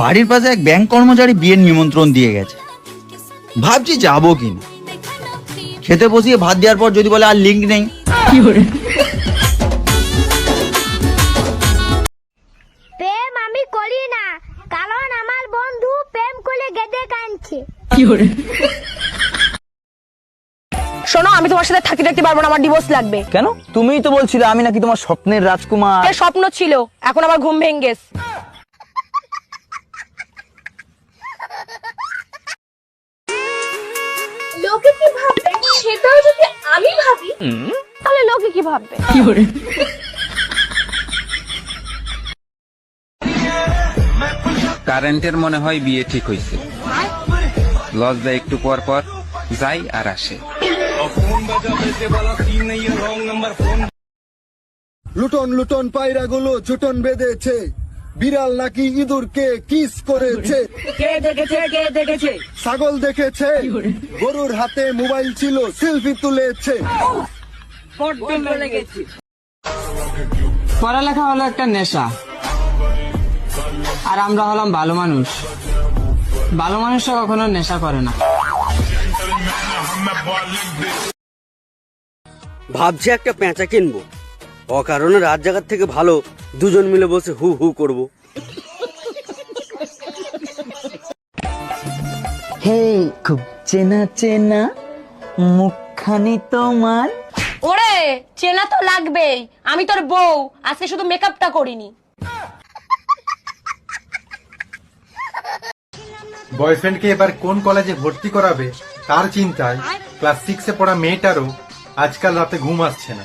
বাড়ির পাশে এক ব্যাংক কর্মচারী বিয়ের নিমন্ত্রণ দিয়ে গেছে। ভাবছি যাবো কিনা। খেতে বসিয়ে ভাত দেওয়ার পর যদি বলে আর লিঙ্ক নেই। প্রেম আমি করি না, কারণ আমার বন্ধু প্রেম করে গেদে কাঁদছে। শোনো, আমি তোমার সাথে থাকতে পারবো না, আমার ডিভোর্স লাগবে। কেন? তুমিই তো বলছিলে আমি নাকি তোমার স্বপ্নের রাজকুমার। এ স্বপ্ন ছিল, এখন আমার ঘুম ভেঙে গেছে। লোকে কি ভাববে সেটাও যদি আমি ভাবি, তাহলে লোকে কি ভাববে? কারেন্টের মনে হয় বিয়ে ঠিক হয়েছে। লজ দেয় একটু পর পর, যাই আর আসে। লুটন লুটন পায়রাগুলো জুটন বেঁধেছে, বিড়াল নাকি ইঁদুরকে কিস করেছে। কে দেখেছে? ছাগল দেখেছে, গরুর হাতে মোবাইল ছিল, সেলফি তুলেছে। পড়ালেখা হলো একটা নেশা, আর আমরা হলাম ভালো মানুষ। ভালো মানুষরা কখনো নেশা করে না। ভাবছি একটা পেঁচা কিনবো, অকারণে রাত জাগার থেকে ভালো দুজন মিলে বসে হু হু করবো। হে, খুব চেনা চেনা মুখখানি তোমার। ওরে, চেনা তো লাগবেই, আমি তোর বউ, আজকে শুধু মেকআপটা করিনি। বয়ফ্রেন্ডকে এবার কোন কলেজে ভর্তি করাবে তার চিন্তায় ক্লাস 6-এ পড়া মেয়েটারও আজকাল রাতে ঘুম আসছে না।